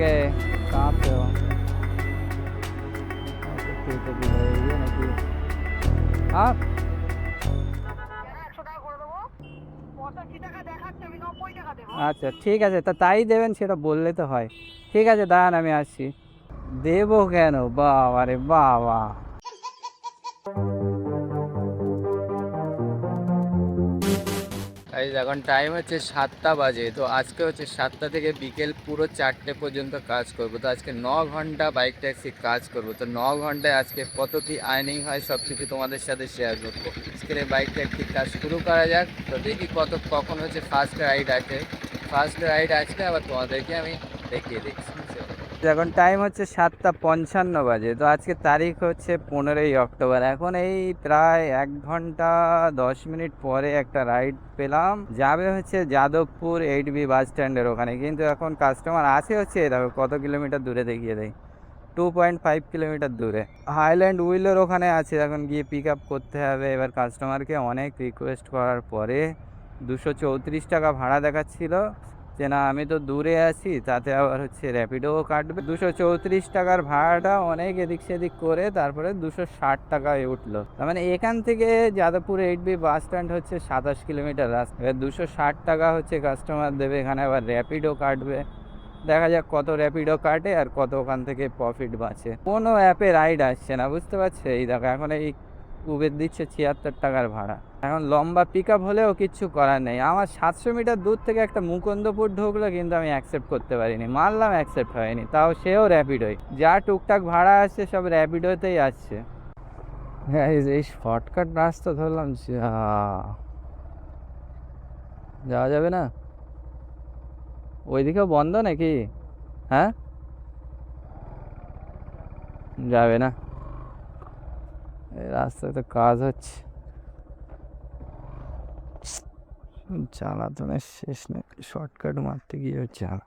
गए? कहाँ पे हो? কেটে দিল এই নাকি? आप আচ্ছা ঠিক আছে, তা তাই দেবেন সেটা বললে তো হয়। ঠিক আছে দাঁড়ান আমি আসছি। দেবো কেন, বাবা রে বাবা। এই এখন টাইম হচ্ছে 7টা বাজে। তো আজকে হচ্ছে 7টা থেকে বিকেল পুরো 4টে পর্যন্ত কাজ করব। তো আজকে 9 ঘন্টা বাইক ট্যাক্সি কাজ করব। তো 9 ঘন্টায় আজকে কত কি আর্নিং হয় সব কিছু তোমাদের সাথে শেয়ার করবো। আজকে বাইক ট্যাক্সি কাজ শুরু করা যাক। তো দেখি কখন হচ্ছে ফার্স্ট রাইড আছে। ফার্স্ট রাইড আসলে আবার তোমাদেরকে আমি দেখিয়ে দিচ্ছি। এখন টাইম হচ্ছে 7টা 55 বাজে। তো আজকে তারিখ হচ্ছে 15ই অক্টোবর। এখন এই প্রায় 1 ঘন্টা 10 মিনিট পরে একটা রাইড পেলাম, যাবে হচ্ছে যাদবপুর 8B বাস স্ট্যান্ডের ওখানে। কিন্তু এখন কাস্টমার আছে হচ্ছে, দেখো কত কিলোমিটার দূরে দেখিয়ে দেয়, 2.5 কিলোমিটার দূরে হাইল্যান্ড উইলের ওখানে আছে। এখন গিয়ে পিক আপ করতে হবে। এবার কাস্টমারকে অনেক রিকোয়েস্ট করার পরে 234 টাকা ভাড়া দেখাচ্ছিল যে না আমি তো দূরে আছি, তাতে আবার হচ্ছে র্যাপিডোও কাটবে। 234 টাকার ভাড়াটা অনেক এদিক সেদিক করে তারপরে 260 টাকায় উঠলো। তার মানে এখান থেকে যাদবপুর 8B বাস স্ট্যান্ড হচ্ছে 27 কিলোমিটার রাস্তা। এবার 260 টাকা হচ্ছে কাস্টমার দেবে, এখানে আবার র্যাপিডো কাটবে। দেখা যাক কত র্যাপিডো কাটে আর কত ওখান থেকে প্রফিট বাঁচে। কোনো অ্যাপে রাইড আসছে না, বুঝতে পারছে। এই দেখো এখন এই উবের দিচ্ছে 76 টাকার ভাড়া। এখন লম্বা পিক আপ হলেও কিচ্ছু করার নেই। আমার 700 মিটার দূর থেকে একটা মুকুন্দপুর ঢুকলো, কিন্তু আমি অ্যাকসেপ্ট করতে পারিনি, মারলাম অ্যাকসেপ্ট হয়নি। তাও সেও র্যাপিডোই, যা টুকটাক ভাড়া আসছে সব র্যাপিডোতেই আসছে। হ্যাঁ এই শর্টকাট রাস্তা ধরলাম, যাওয়া যাবে না? ওইদিকেও বন্ধ নাকি? হ্যাঁ যাবে না, এই রাস্তায় তো কাজ হচ্ছে। জ্বালাতনের শেষ নেই, শর্টকাট মারতে গিয়ে জ্বালা।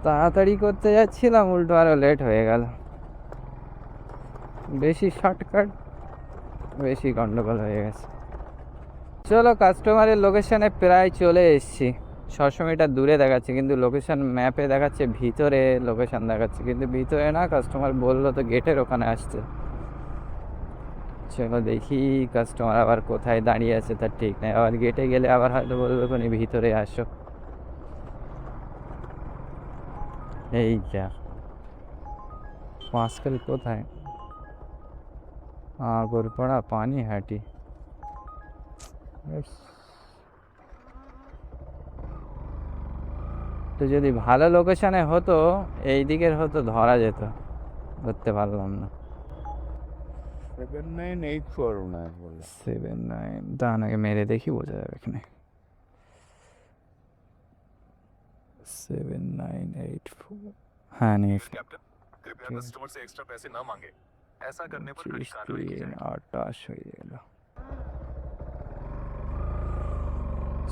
তাড়াতাড়ি করতে যাচ্ছিলাম, উল্টো আরো লেট হয়ে গেল। বেশি শর্টকাট বেশি গন্ডগোল হয়ে গেছে। চলো কাস্টমারের লোকেশনে প্রায় চলে এসেছি। 600 মিটার দূরে দেখাচ্ছে, কিন্তু লোকেশন ম্যাপে দেখাচ্ছে ভিতরে লোকেশন দেখাচ্ছে, কিন্তু ভিতরে না। কাস্টমার বললো তো গেটের ওখানে আসছে। চলো দেখি কাস্টমার আবার কোথায় দাঁড়িয়ে আছে তার ঠিক নেই। আবার গেটে গেলে আবার হয়তো বলবে কোনি ভিতরে আসো। এই যা পাঁচকাল কোথায়? আগরপাড়া পানিহাটি। তো যদি ভালো লোকেশনে হতো, এই দিকের হতো, ধরা যেত। ধরতে পারলাম না। 7984 ওনার বলে। 79 দাঁড়ান আগে মেরে দেখি, বোঝা যাবে এখানে। 7984, हाँ नहीं। कैप्टन कृपया कस्टमर से एक्स्ट्रा पैसे ना मांगे, ऐसा करने पर कड़ी कार्रवाई की जाएगी। 28 হয়ে গেল।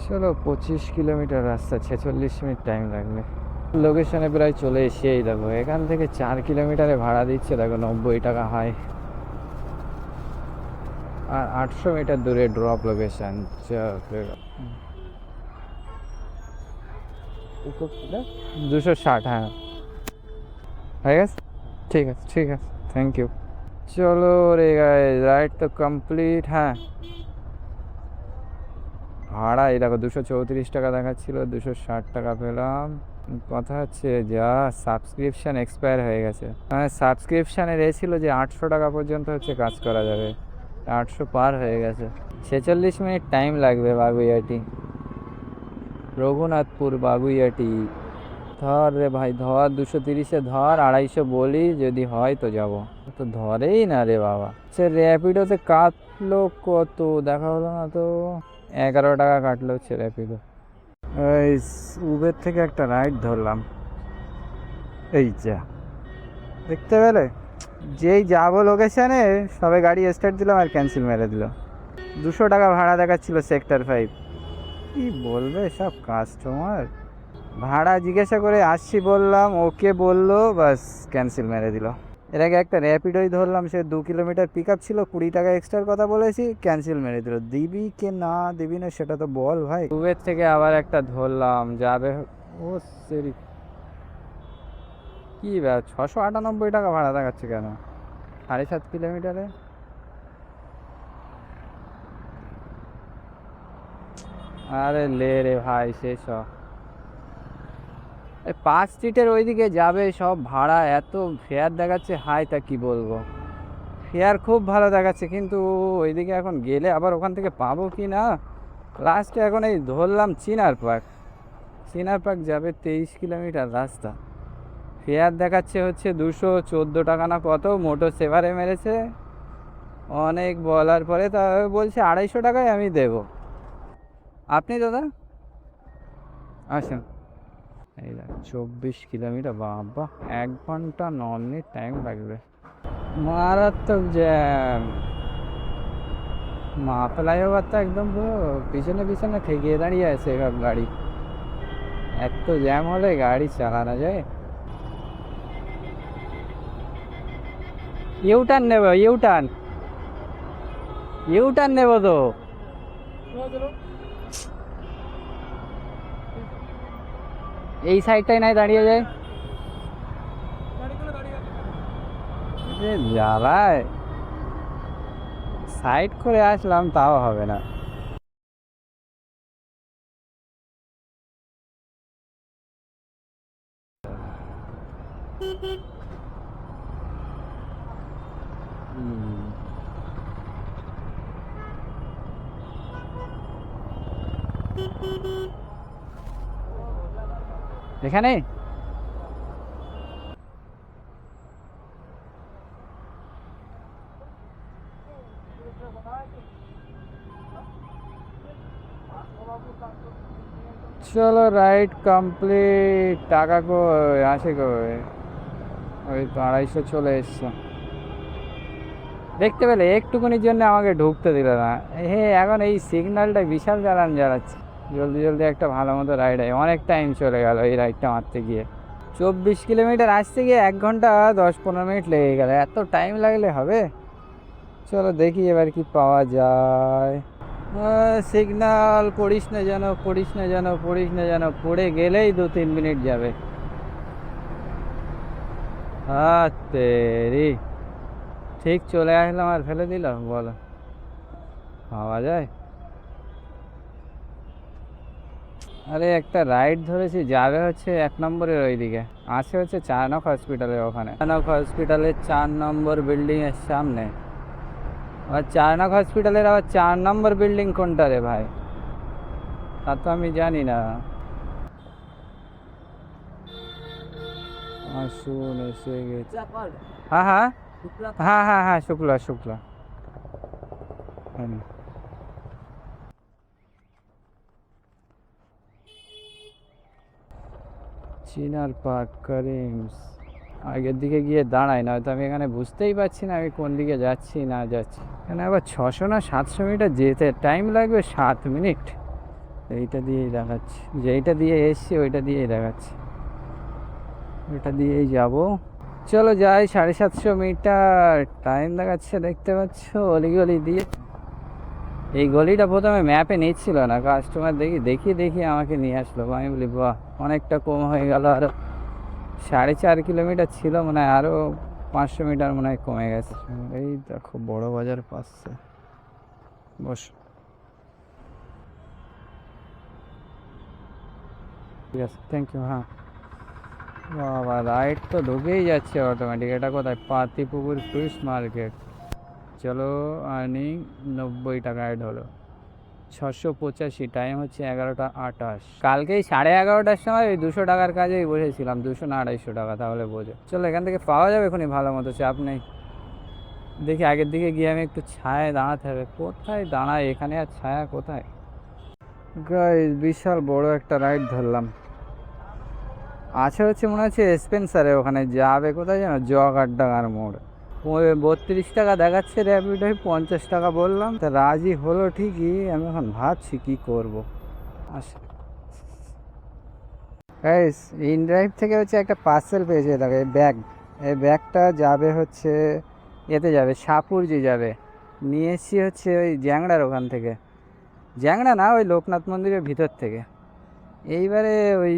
চলো 25 কিলোমিটার রাস্তা, 46 মিনিট টাইম লাগবে। লোকেশনে প্রায় চলে এসে, এই দেখো এখান থেকে 4 কিলোমিটারে ভাড়া দিচ্ছে, দেখো 90 টাকা হয়। আর 800 মিটার দূরে ড্রপ লোকেশন। 260, হ্যাঁ হয়ে গেছে। ঠিক আছে ঠিক আছে, থ্যাংক ইউ। চলো রে গাইস, রাইড তো কমপ্লিট। হ্যাঁ ভাড়া এই দেখো 234 টাকা দেখাচ্ছিল, 260 টাকা পেলাম। কথা হচ্ছে যা সাবস্ক্রিপশান এক্সপায়ার হয়ে গেছে। মানে সাবস্ক্রিপশানে এসেছিলো যে 800 টাকা পর্যন্ত হচ্ছে কাজ করা যাবে, 800 পার হয়ে গেছে। 46 মিনিট টাইম লাগবে। বাগুইয়াটি, রঘুনাথপুর বাগুইয়াটি। ধর রে ভাই ধর, 230-এ ধর, 250 বলি, যদি হয় তো যাব। তো ধরেই না রে বাবা। সে র্যাপিডোতে কাটলো কত দেখা হলো না তো, 11 টাকা কাটলো হচ্ছে র্যাপিডো। এই উবের থেকে একটা রাইড ধরলাম, এই যা দেখতে পেলে, যেই যাবো লোকেশানে সবে গাড়ি স্টার্ট দিলাম আর ক্যান্সেল মেরে দিল। 200 টাকা ভাড়া দেখাচ্ছিল সেক্টর 5। কি বলবে সব কাস্টমার, ভাড়া জিজ্ঞাসা করে আসছি বললাম, ওকে বললো, বাস ক্যান্সেল মেরে দিল। এর আগে একটা র্যাপিডোই ধরলাম, সে 2 কিলোমিটার পিক আপ ছিল, 20 টাকা এক্সট্রার কথা বলেছি, ক্যান্সেল মেরে দিল। দিবি কে না দিবি না সেটা তো বল ভাই। উবের থেকে আবার একটা ধরলাম, যাবে ও সেরি, কি ব্যাপার 698 টাকা ভাড়া দেখাচ্ছে কেন 7.5 কিলোমিটারে? আরে লে রে ভাই শেষ হ। এই 5 স্ট্রিটের ওইদিকে যাবে সব ভাড়া এত ফেয়ার দেখাচ্ছে হাই, তা কি বলবো, ফেয়ার খুব ভালো দেখাচ্ছে, কিন্তু ওইদিকে এখন গেলে আবার ওখান থেকে পাবো কি না। লাস্টে এখন এই ধরলাম চিনার পার্ক যাবে 23 কিলোমিটার রাস্তা, ফেয়ার দেখাচ্ছে হচ্ছে 214 টাকা না কত, মোটর সেভারে মেরেছে। অনেক বলার পরে তা বলছে 250 টাকায় আমি দেব। আপনি দাদা আসেন। এই দেখ 24 কিলোমিটার, বাবা 1 ঘন্টা 9 মিনিট টাইম লাগবে, মারাত্মক জ্যাম। মা ফ্লাইওভারটা একদম পুরো পিছনে পিছনে ঠেকিয়ে দাঁড়িয়ে আছে সব গাড়ি, এত জ্যাম হলে গাড়ি চালানো যায়? ইউটার্ন নেব, ইউটার্ন নেব তো। এই সাইডটাই নাই দাঁড়িয়ে যায়, জ্বালায় সাইড করে আসলাম তাও হবে না। এখানে চলো রাইড কমপ্লিট, টাকা কই আসে কই, ওই তো 250 চলে এসছে। দেখতে পেলে একটুকুনির জন্য আমাকে ঢুকতে দিল না। হে এখন এই সিগন্যালটা বিশাল জ্বালাচ্ছে, জলদি জলদি একটা ভালো মতো রাইড হয়, অনেক টাইম চলে গেল এই রাইডটা মারতে গিয়ে। 24 কিলোমিটার আসতে গিয়ে 1 ঘন্টা 10-15 মিনিট লেগে গেল, এত টাইম লাগলে হবে? চলো দেখি এবার কি পাওয়া যায়। সিগন্যাল পড়িস না যেন, পড়ে গেলেই 2-3 মিনিট যাবে। তেরি ঠিক চলে আসলাম আর ফেলে দিল, বলো পাওয়া যায়? আরে একটা রাইড ধরেছি, যাবে হচ্ছে 1 নম্বরের ওইদিকে, আছে হচ্ছে চারনক হসপিটালের ওখানে, চারনক হসপিটালের 4 নম্বর বিল্ডিংয়ের সামনে। আর চারনক হসপিটালের আবার 4 নম্বর বিল্ডিং কোনটা রে ভাই, তা তো আমি জানি না। আসুন এসে গেছে। হ্যাঁ হ্যাঁ হ্যাঁ শুক্লা চিনার পার্ক করিমস, আগের দিকে গিয়ে দাঁড়াই, না হয়তো আমি এখানে বুঝতেই পারছি না আমি কোন দিকে যাচ্ছি না যাচ্ছি। এখানে আবার 600 না 700 মিটার যেতে টাইম লাগবে 7 মিনিট। এইটা দিয়েই দেখাচ্ছি, যেইটা দিয়ে এসছি ওইটা দিয়েই দেখাচ্ছি, ওইটা দিয়েই যাব। চলো যাই, 750 মিটার টাইম দেখাচ্ছে, দেখতে পাচ্ছ অলিগলি দিয়ে। এই গলিটা প্রথমে ম্যাপে নিচ্ছিল না, কাস্টমার দেখি আমাকে নিয়ে আসলো। আমি বলি বাহ অনেকটা কম হয়ে গেল, আরও 4.5 কিলোমিটার ছিল মনে হয়, আরও 500 মিটার মনে হয় কমে গেছে। এই দেখো বড় বাজার পাচ্ছে, বস ঠিক আছে থ্যাংক ইউ। হ্যাঁ বাবা রাইট তো ঢুকেই যাচ্ছে অটোমেটিক, এটা কোথায়? Patipukur fish market. চলো আর্নিং 90 টাকা অ্যাড হলো, 685, টাইম হচ্ছে 11টা 28। কালকেই 11:30টার সময় ওই 200 টাকার কাজেই বসেছিলাম, 200 না 250 টাকা, তাহলে বোঝো। চলো এখান থেকে পাওয়া যাবে এখনই ভালো মতো, চাপ নেই। দেখি আগের দিকে গিয়ে আমি একটু ছায়ায় দাঁড়াতে হবে, কোথায় দাঁড়ায় এখানে আর ছায়া কোথায়। গাইস বিশাল বড় একটা রাইড ধরলাম, আছে হচ্ছে মনে হচ্ছে স্পেন্সারে, ওখানে যাবে কোথায় জানো, জগ আড্ডার মোড়। 32 টাকা দেখাচ্ছে র্যাপিডোয়, 50 টাকা বললাম, তা রাজি হলো ঠিকই, আমি এখন ভাবছি কি করব। আচ্ছা গাইস ইন ড্রাইভ থেকে হচ্ছে একটা পার্সেল পেয়েছে, দেখো এই ব্যাগ, এই ব্যাগটা যাবে হচ্ছে এতে যাবে, সাপুরজি যাবে। নিয়ে এসছি হচ্ছে ওই জ্যাংড়ার ওখান থেকে, জ্যাংড়া না, ওই লোকনাথ মন্দিরের ভিতর থেকে। এইবারে ওই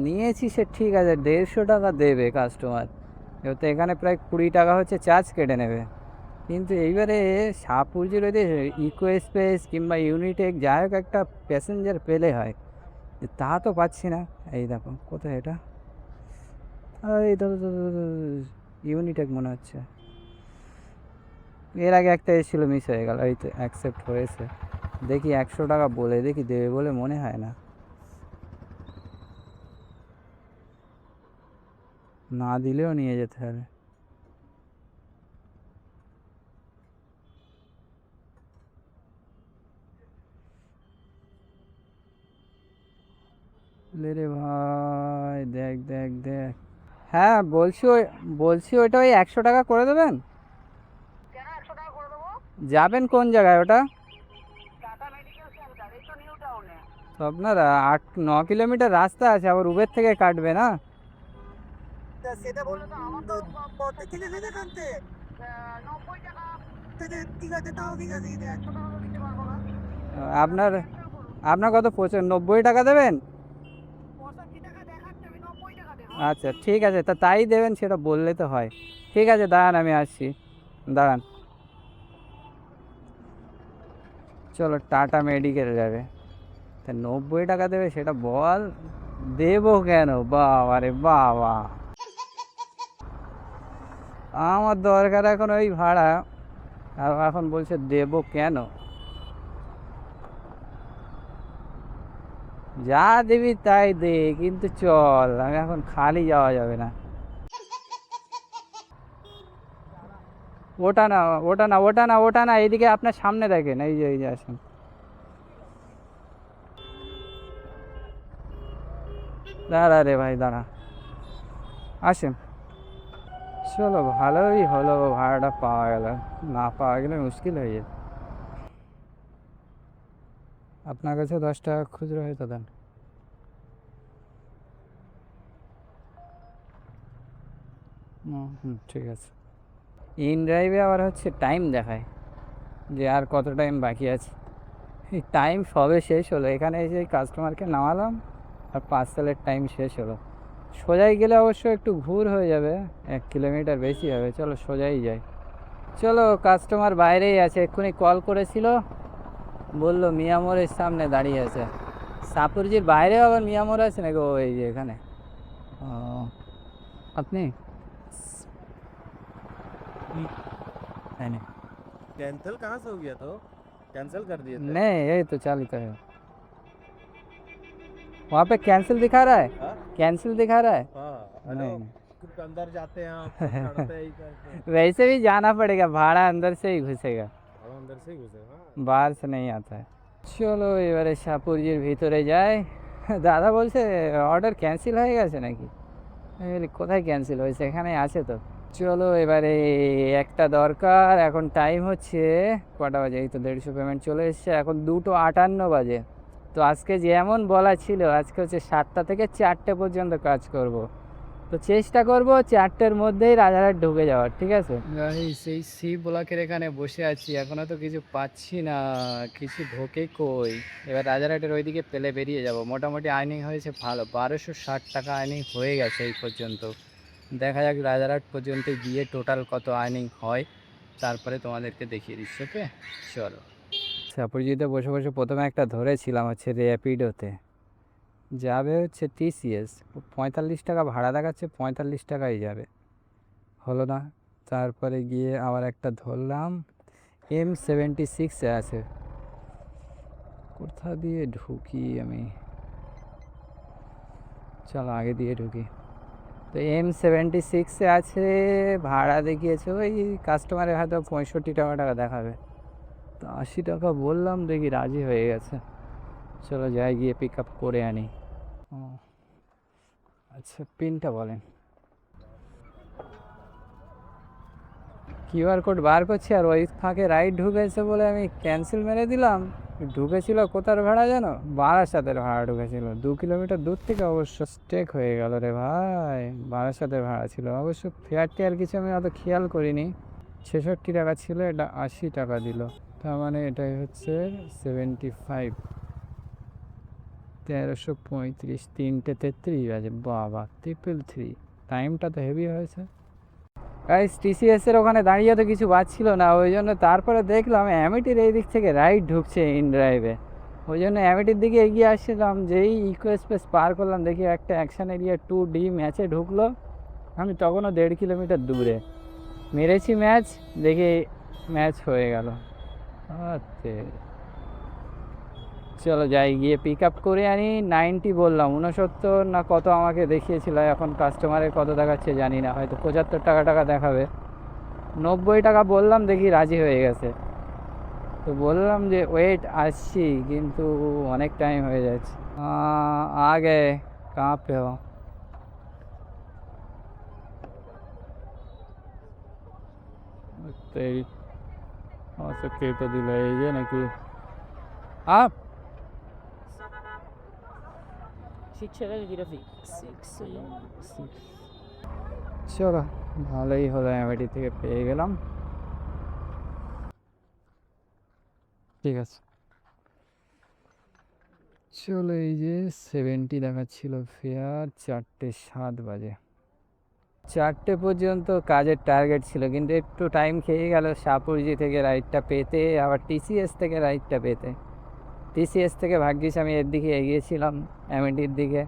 নিয়েছি, সে ঠিক আছে 150 টাকা দেবে কাস্টমার, এবার তো এখানে প্রায় 20 টাকা হচ্ছে চার্জ কেটে নেবে। কিন্তু এইবারে সাপুরজির ওই ইকো স্পেস কিংবা ইউনিটেক যাই হোক একটা প্যাসেঞ্জার পেলে হয়, তা তো পাচ্ছি না। এই দেখো কোথায় এটা, এই তো ইউনিটেক মনে হচ্ছে। এর আগে একটা এসেছিলো, মিস হয়ে গেল। এই তো অ্যাকসেপ্ট হয়েছে, দেখি 100 টাকা বলে দেখি, দেবে বলে মনে হয় না, না দিলেও নিয়ে যেতে হবে। লে রে ভাই, দেখ দেখ দেখ। হ্যাঁ বলছি, ওইটা ওই 100 টাকা করে দেবেন। যাবেন কোন জায়গায় ওটা? তো আপনার 8-9 কিলোমিটার রাস্তা আছে, আবার উবের থেকে কাটবে না? সেটা বলে তো আমার তো পথে কিনে নেবে কানতে 90 টাকা ঠিক আছে, তাও ঠিক আছে, 100 টাকা তো দিতে পারবো না। আপনার আপনার কত 90 টাকা দেবেন? 65 টাকা দেখাচ্ছে, আমি 90 টাকা দেবো। আচ্ছা ঠিক আছে, তা তাই দেবেন, সেটা বললে তো হয়। ঠিক আছে দাঁড়ান, আমি আসছি, দাঁড়ান। চলো টাটা মেডিকেল যাবে, তা 90 টাকা দেবে সেটা বল। দেবো কেন বাবা রে বাবা, আমার দরকার এখন ওই ভাড়া, আর এখন বলছে দেবো কেন। যা দিবি তাই দে, কিন্তু চল, আমি এখন খালি যাওয়া যাবে না। ওটা না, ওটা না, ওটা না, ওটা না, এইদিকে আপনার সামনে দেখেন, এই যে আসেন। দাঁড়া রে ভাই দাঁড়া, আসেন। চলো ভালোই হলো, ভাড়াটা পাওয়া গেল, না পাওয়া গেলে মুশকিল হয়ে যেত। আপনার কাছে 10 টাকা খুচরো হয়তো দেন। হুম ঠিক আছে। ইন ড্রাইভে আবার হচ্ছে টাইম দেখায় যে আর কত টাইম বাকি আছে, এই টাইম সবে শেষ হলো, এখানে এসে কাস্টমারকে নামালাম আর পার্সেলের টাইম শেষ হলো। সোজাই গেলে অবশ্য একটু ঘুর হয়ে যাবে, 1 কিলোমিটার বেশি হবে, চলো সোজাই যাই। চলো, কাস্টমার বাইরেই আছে, এক্ষুনি কল করেছিল, বললো মিয়ামোড়ের সামনে দাঁড়িয়ে আছে। সাপুরজির বাইরেও আবার মিয়ামোড় আছে নাকি? ও এই যে এখানে। ও আপনি नहीं नहीं कैंसिल कहाँ से हो गया तो कैंसिल कर दिए थे नहीं, यही तो चालू का है। वहाँ पे कैंसिल दिखा रहा है, हाँ? कैंसिल दिखा रहा है। हाँ नहीं हेलो कुछ अंदर जाते हैं आप चढ़ते ही करते वैसे भी जाना पड़ेगा, भाड़ा अंदर से ही घुसेगा, हम अंदर से ही घुसे हाँ बाहर से नहीं आता है। চলো এবারে সাপুরজির ভিতরে যাই। দাদা বলছে অর্ডার ক্যান্সেল হয়ে গেছে নাকি, আমি বলি কোথায় ক্যান্সেল হয়েছে, এখানে আছে তো। চলো এবারে একটা দরকার, এখন টাইম হচ্ছে কটা বাজে, এই তো 150 পেমেন্ট চলে এসছে, এখন 2:58 বাজে। তো আজকে যেমন বলা ছিল, আজকে হচ্ছে 7টা থেকে 4টে পর্যন্ত কাজ করব, তো চেষ্টা করব 4টের মধ্যেই রাজারহাট ঢুকে যাওয়ার, ঠিক আছে। সেই সি ব্লকের এখানে বসে আছি, এখনও তো কিছু পাচ্ছি না, কিছু ঢোকে কই। এবার রাজারহাটের ওইদিকে পেলে বেরিয়ে যাব। মোটামুটি আর্নিং হয়েছে ভালো, 1260 টাকা আর্নিং হয়ে গেছে এই পর্যন্ত। দেখা যাক রাজারহাট পর্যন্ত গিয়ে টোটাল কত আর্নিং হয়, তারপরে তোমাদেরকে দেখিয়ে দিচ্ছি। ওকে চলো। সাপুরজিতে বসে বসে প্রথমে একটা ধরেছিলাম হচ্ছে র্যাপিডোতে, যাবে হচ্ছে টিসিএস, 45 টাকা ভাড়া দেখাচ্ছে, 45 টাকাই যাবে, হলো না। তারপরে গিয়ে আবার একটা ধরলাম, M76-এ আছে, কোথা দিয়ে ঢুকি আমি, চলো আগে দিয়ে ঢুকি। তো M76-এ আছে, ভাড়া দেখিয়েছে ওই কাস্টমারের হয়তো 65 টাকা দেখাবে, তো 80 টাকা বললাম, দেখি রাজি হয়ে গেছে। চলো যাই, গিয়ে পিক আপ করে আনি। ও আচ্ছা, পিনটা বলেন। কিউআর কোড বার করছি, আর ওই ফাঁকে রাইড ঢুকেছে বলে আমি ক্যান্সেল মেরে দিলাম, ঢুকেছিল কোথার ভাড়া জানো, বারাসাতের ভাড়া ঢুকেছিল, 2 কিলোমিটার দূর থেকে অবশ্য স্টেক হয়ে গেল রে ভাই। বারাসাতের ভাড়া ছিল, অবশ্য ফেয়ার টেয়ার কিছু আমি অত খেয়াল করিনি। 66 টাকা ছিল, এটা 80 টাকা দিল, তার মানে এটাই হচ্ছে 75, 1335, 3:33 বাজে। বাবা 333, টাইমটা তো হেভি হয়েছে। গাইস টিসিএস এর ওখানে দাঁড়িয়ে তো কিছু পাচ্ছিল না, ওই জন্য তারপরে দেখলাম অ্যামিটির এই দিক থেকে রাইট ঢুকছে ইন ড্রাইভে, ওই জন্য অ্যামিটির দিকে এগিয়ে আসছিলাম। যেই ইকো স্পেস পার করলাম দেখি একটা অ্যাকশন এরিয়া 2D ম্যাচে ঢুকলো। আমি তখনও 1.5 কিলোমিটার দূরে মেরেছি ম্যাচ, দেখি ম্যাচ হয়ে গেল। আচ্ছা চলো যাই, গিয়ে পিক আপ করে আনি। 90 বললাম, 69 না কত আমাকে দেখিয়েছিল, এখন কাস্টমারের কত দেখাচ্ছে জানি না, হয়তো 75 টাকা দেখাবে। 90 টাকা বললাম, দেখি রাজি হয়ে গেছে। তো বললাম যে ওয়েট আসছি, কিন্তু অনেক টাইম হয়ে যাচ্ছে। আগে কাঁ পে হো? কেটে দিল এই যে নাকি আপ চলো ভালোই হলো, অ্যামিটি থেকে পেয়ে গেলাম। ঠিক আছে চলো, এই যে 70 দেখাচ্ছিল ফেয়ার, 4:07 বাজে। 4টে পর্যন্ত কাজের টার্গেট ছিল, কিন্তু একটু টাইম খেয়ে গেল শাহপুরজি থেকে রাইডটা পেতে, আবার টিসিএস থেকে রাইডটা পেতে। টিসিএস থেকে ভাগ্যিস আমি এর দিকে এগিয়েছিলাম অ্যামিটির দিকে,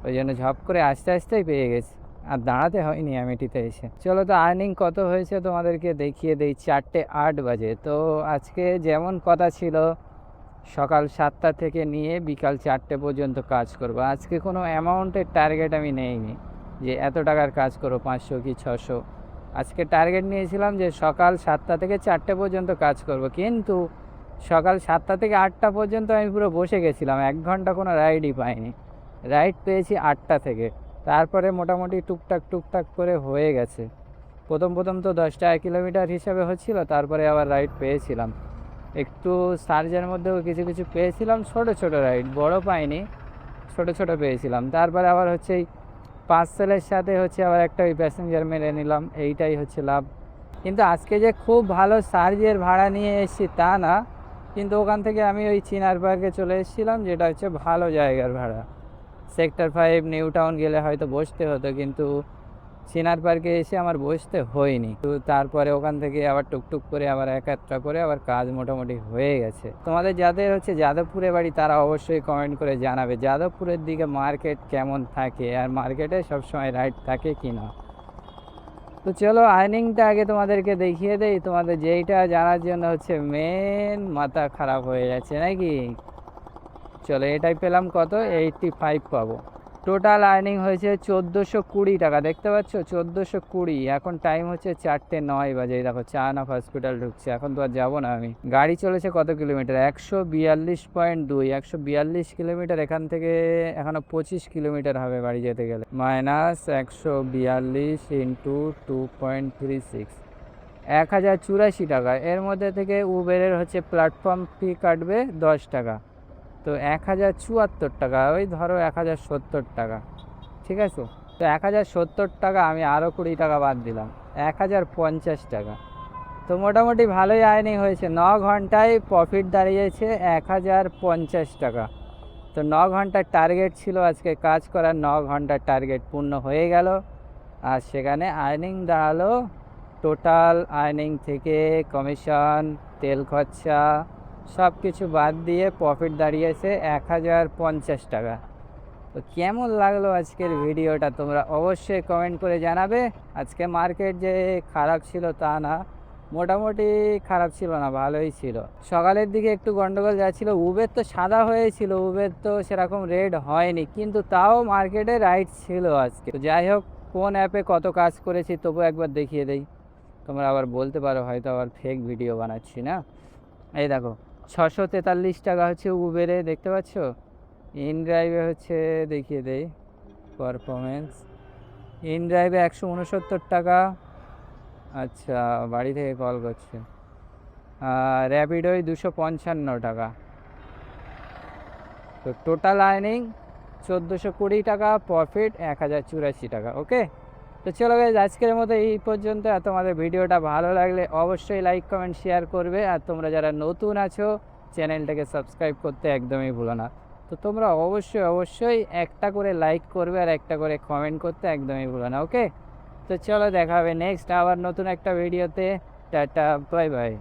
ওই জন্য ঝপ করে আস্তে আস্তেই পেয়ে গেছি, আর দাঁড়াতে হয়নি অ্যামিটিতে এসে। চলো তো আর্নিং কত হয়েছে তোমাদেরকে দেখিয়ে দেই। 4:08 বাজে। তো আজকে যেমন কথা ছিল সকাল 7টা থেকে নিয়ে বিকাল 4টে পর্যন্ত কাজ করব। আজকে কোনো অ্যামাউন্টের টার্গেট আমি নেইনি যে এত টাকার কাজ করো, 500 কি 600। আজকে টার্গেট নিয়েছিলাম যে সকাল 7টা থেকে 4টে পর্যন্ত কাজ করব, কিন্তু সকাল 7টা থেকে 8টা পর্যন্ত আমি পুরো বসে গেছিলাম, 1 ঘন্টা কোনো রাইডই পাইনি। রাইড পেয়েছি 8টা থেকে, তারপরে মোটামুটি টুকটাক টুকটাক করে হয়ে গেছে। প্রথম তো 10 টাকা কিলোমিটার হিসাবে হচ্ছিল, তারপরে আবার রাইড পেয়েছিলাম একটু সার্জের মধ্যেও কিছু কিছু পেয়েছিলাম, ছোট ছোট রাইড, বড় পাইনি, ছোট ছোট পেয়েছিলাম। তারপরে আবার হচ্ছে এই পার্সেলের সাথে হচ্ছে আবার একটা ওই প্যাসেঞ্জার মেরে নিলাম, এইটাই হচ্ছে লাভ। কিন্তু আজকে যে খুব ভালো সার্জের ভাড়া নিয়ে এসেছি তা না, কিন্তু ওখান থেকে আমি ওই চিনার পার্কে চলে এসেছিলাম, যেটা হচ্ছে ভালো জায়গার ভাড়া। সেক্টর 5 নিউ টাউন গেলে হয়তো বসতে হতো, কিন্তু চিনার পার্কে এসে আমার বসতে হয়নি। তো তারপরে ওখান থেকে আবার টুকটুক করে আবার একটা করে আবার কাজ মোটামুটি হয়ে গেছে। তোমাদের যাদের হচ্ছে যাদবপুরে বাড়ি তারা অবশ্যই কমেন্ট করে জানাবে যাদবপুরের দিকে মার্কেট কেমন থাকে, আর মার্কেটে সবসময় রাইড থাকে কি না। তো চলো আর্নিংটা আগে তোমাদেরকে দেখিয়ে দেই, তোমাদের যেইটা জানার জন্য হচ্ছে মেন মাথা খারাপ হয়ে যাচ্ছে নাকি। চলো এটাই পেলাম কত, 85 পাবো। টোটাল আর্নিং হয়েছে 1420 টাকা, দেখতে পাচ্ছ 1420। এখন টাইম হচ্ছে 4:09 বাজে। দেখো চায়নাপ হসপিটাল ঢুকছে, এখন তো আর যাবো না আমি। গাড়ি চলেছে কত কিলোমিটার, 142.2, 142 কিলোমিটার। এখান থেকে এখনো 25 কিলোমিটার হবে বাড়ি যেতে গেলে, মাইনাস 142 ইন্টু 2.36, 1084 টাকা। এর মধ্যে থেকে উবেরের হচ্ছে প্ল্যাটফর্ম ফি কাটবে 10 টাকা, তো 1074 টাকা, ওই ধরো 1070 টাকা, ঠিক আছে। তো 1070 টাকা আমি আরও 20 টাকা বাদ দিলাম, 1050 টাকা। তো মোটামুটি ভালোই আর্নিং হয়েছে। 9 ঘন্টায় প্রফিট দাঁড়িয়েছে 1050 টাকা। তো 9 ঘন্টার টার্গেট ছিল আজকে কাজ করার, 9 ঘন্টার টার্গেট পূর্ণ হয়ে গেল। আর সেখানে আর্নিং দাঁড়ালো, টোটাল আর্নিং থেকে কমিশন, তেল খরচা সব কিছু বাদ দিয়ে প্রফিট দাঁড়িয়েছে 1050 টাকা। তো কেমন লাগলো আজকের ভিডিওটা তোমরা অবশ্যই কমেন্ট করে জানাবে। আজকে মার্কেট যে খারাপ ছিল তা না, মোটামুটি খারাপ ছিল না, ভালোই ছিল। সকালের দিকে একটু গন্ডগোল যাচ্ছিল, উবের তো সাদা হয়েছিল, উবের তো সেরকম রেড হয়নি, কিন্তু তাও মার্কেটে রাইট ছিল আজকে। তো যাই হোক, কোন অ্যাপে কত কাজ করেছি তবু একবার দেখিয়ে দেই, তোমরা আবার বলতে পারো হয়তো আবার ফেক ভিডিও বানাচ্ছি না। এই দেখো 643 টাকা হচ্ছে উবেরে, দেখতে পাচ্ছ। ইন ড্রাইভে হচ্ছে দেখিয়ে দেই পারফরমেন্স, ইন ড্রাইভে 169 টাকা। আচ্ছা বাড়ি থেকে কল করছে। র্যাপিডোয় 255 টাকা, তো টোটাল আর্নিং 1420 টাকা, প্রফিট 1084 টাকা। ওকে, তো চলো গাইজ আজকের মতো এই পর্যন্ত। আর তোমাদের ভিডিওটা ভালো লাগলে অবশ্যই লাইক কমেন্ট শেয়ার করবে। আর তোমরা যারা নতুন আছো চ্যানেলটাকে সাবস্ক্রাইব করতে একদমই ভুলো না। তো তোমরা অবশ্যই একটা করে লাইক করবে আর একটা করে কমেন্ট করতে একদমই ভুলো না। ওকে, তো চলো দেখা হবে নেক্সট আবার নতুন একটা ভিডিওতে। Tata, bye bye.